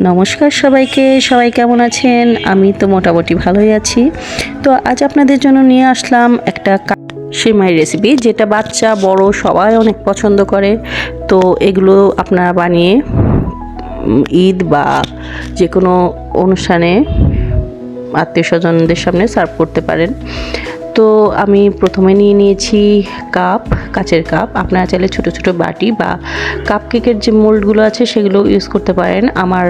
নমস্কার সবাইকে, সবাই কেমন আছেন? আমি তো মোটামুটি ভালোই আছি। তো আজ আপনাদের জন্য নিয়ে আসলাম একটা সেমাই রেসিপি, যেটা বাচ্চা বড় সবাই অনেক পছন্দ করে। তো এগুলো আপনারা বানিয়ে ঈদ বা যে কোনো অনুষ্ঠানে আত্মীয় স্বজনদের সামনে সার্ভ করতে পারেন। তো আমি প্রথমে নিয়ে নিয়েছি কাচের কাপ। আপনারা চাইলে ছোট ছোট বাটি বা কাপ কেকের যে মোল্ডগুলো আছে সেগুলো ইউজ করতে পারেন। আমার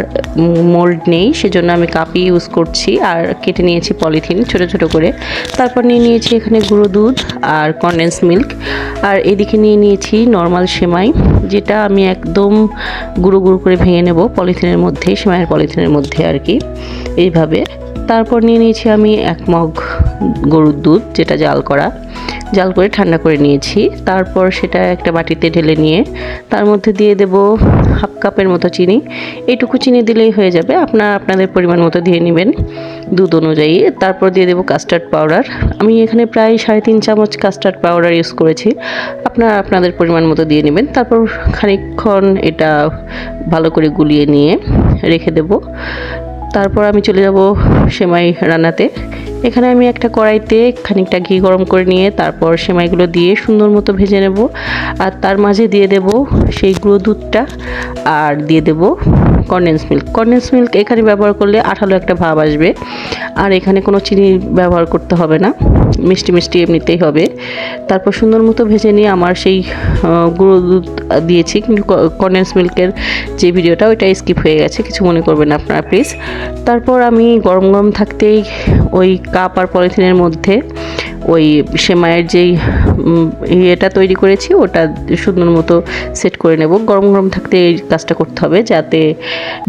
মোল্ড নেই, সেজন্য আমি কাপই ইউজ করছি। আর কেটে নিয়েছি পলিথিন ছোট ছোট করে। তারপর নিয়ে নিয়েছি এখানে গুঁড়ো দুধ আর কনডেন্স মিল্ক। আর এদিকে নিয়ে নিয়েছি নর্মাল সেমাই, যেটা আমি একদম গুঁড়ো গুঁড়ো করে ভেঙে নেব পলিথিনের মধ্যে, সেমাইয়ের পলিথিনের মধ্যে আর কি, এইভাবে। তারপর নিয়ে নিয়েছি আমি 1 মগ গরুর দুধ, যেটা জাল করে ঠান্ডা করে নিয়েছি। তারপর সেটা একটা বাটিতে ঢেলে নিয়ে তার মধ্যে দিয়ে দেব হাফ কাপের মতো চিনি। এইটুকু চিনি দিলেই হয়ে যাবে, আপনাদের পরিমাণ মতো দিয়ে নেবেন দুধ অনুযায়ী। তারপর দিয়ে দেব কাস্টার্ড পাউডার। আমি এখানে প্রায় 3.5 চামচ কাস্টার্ড পাউডার ইউজ করেছি, আপনাদের পরিমাণ মতো দিয়ে নেবেন। তারপর খানিকক্ষণ এটা ভালো করে গুলিয়ে নিয়ে রেখে দেব। তারপর আমি চলে যাব সেমাই রান্নাতে। এখানে আমি একটা কড়াইতে খানিকটা ঘি গরম করে নিয়ে তারপর সেমাইগুলো দিয়ে সুন্দর মতো ভেজে নেব। আর তার মাঝে দিয়ে দেব সেই গুঁড়ো দুধটা, আর দিয়ে দেব কনডেন্স মিল্ক এখানে ব্যবহার করলে আঠালো একটা ভাব আসবে। আর এখানে কোনো চিনি ব্যবহার করতে হবে না, মিষ্টি মিষ্টি এমনিতেই হবে। তারপর সুন্দর মতো ভেজে নিয়ে আমার সেই গুঁড়ো দুধ দিয়েছি, কিন্তু কনডেন্স মিল্কের যে ভিডিওটা ওইটা স্কিপ হয়ে গেছে, কিছু মনে করবেন আপনারা প্লিজ। তারপর আমি গরম গরম থাকতেই ওই কাপ আর পলিথিনের মধ্যে ওই সেমাইয়ের যেই এটা তৈরি করেছি ওটা সুন্দর মতো সেট করে নেব। গরম গরম থাকতে এই কাজটা করতে হবে, যাতে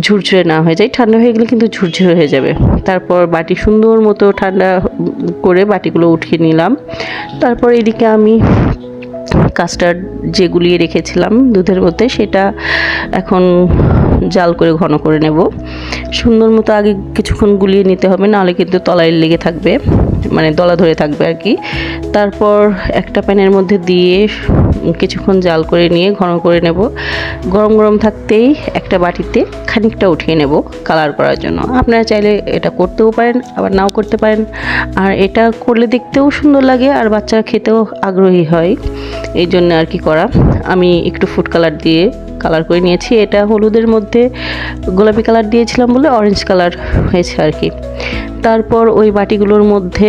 ঝুরঝুরে না হয়ে যায়। ঠান্ডা হয়ে গেলে কিন্তু ঝুরঝুরে হয়ে যাবে। তারপর বাটি সুন্দর মতো ঠান্ডা করে বাটিগুলো উঠিয়ে নিলাম। তারপর এদিকে আমি কাস্টার্ড যে গুলিয়ে রেখেছিলাম দুধের মধ্যে, সেটা এখন জাল করে ঘন করে নেব। সুন্দর মতো আগে কিছুক্ষণ গুলিয়ে নিতে হবে, নাহলে কিন্তু তলায় লেগে থাকবে, মানে দলা ধরে থাকবে আর কি। তারপর একটা প্যানের মধ্যে দিয়ে কিছুক্ষণ জাল করে নিয়ে ঘন করে নেব। গরম গরম থাকতেই একটা বাটিতে খানিকটা উঠিয়ে নেব কালার করার জন্য। আপনারা চাইলে এটা করতেও পারেন, আবার নাও করতে পারেন। আর এটা করলে দেখতেও সুন্দর লাগে আর বাচ্চারা খেতেও আগ্রহী হয়, এই জন্য আর কি করা। আমি একটু ফুড কালার দিয়ে কালার করে নিয়েছি। এটা হলুদের মধ্যে গোলাপি কালার দিয়েছিলাম বলে অরেঞ্জ কালার হয়েছে আর কি। তারপর ওই বাটিগুলোর মধ্যে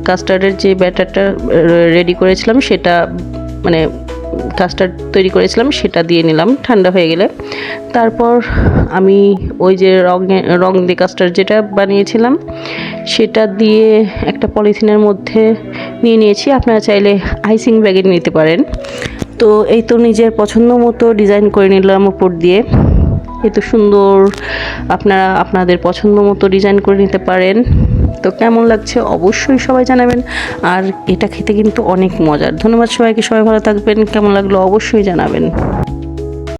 কাস্টার্ডের যে ব্যাটারটা রেডি করেছিলাম, সেটা মানে কাস্টার্ড তৈরি করেছিলাম সেটা দিয়ে নিলাম ঠান্ডা হয়ে গেলে। তারপর আমি ওই যে রং দিয়ে কাস্টার্ড যেটা বানিয়েছিলাম সেটা দিয়ে একটা পলিথিনের মধ্যে নিয়ে নিয়েছি। আপনারা চাইলে আইসিং ব্যাগে নিতে পারেন। তো এই তো নিজের পছন্দ মতো ডিজাইন করে নিলাম উপর দিয়ে। এই তো সুন্দর, আপনারা আপনাদের পছন্দ মতো ডিজাইন করে নিতে পারেন। তো কেমন লাগছে অবশ্যই সবাই জানাবেন। আর এটা খেতে কিন্তু অনেক মজার। ধন্যবাদ সবাইকে, সবাই ভালো থাকবেন। কেমন লাগলো অবশ্যই জানাবেন।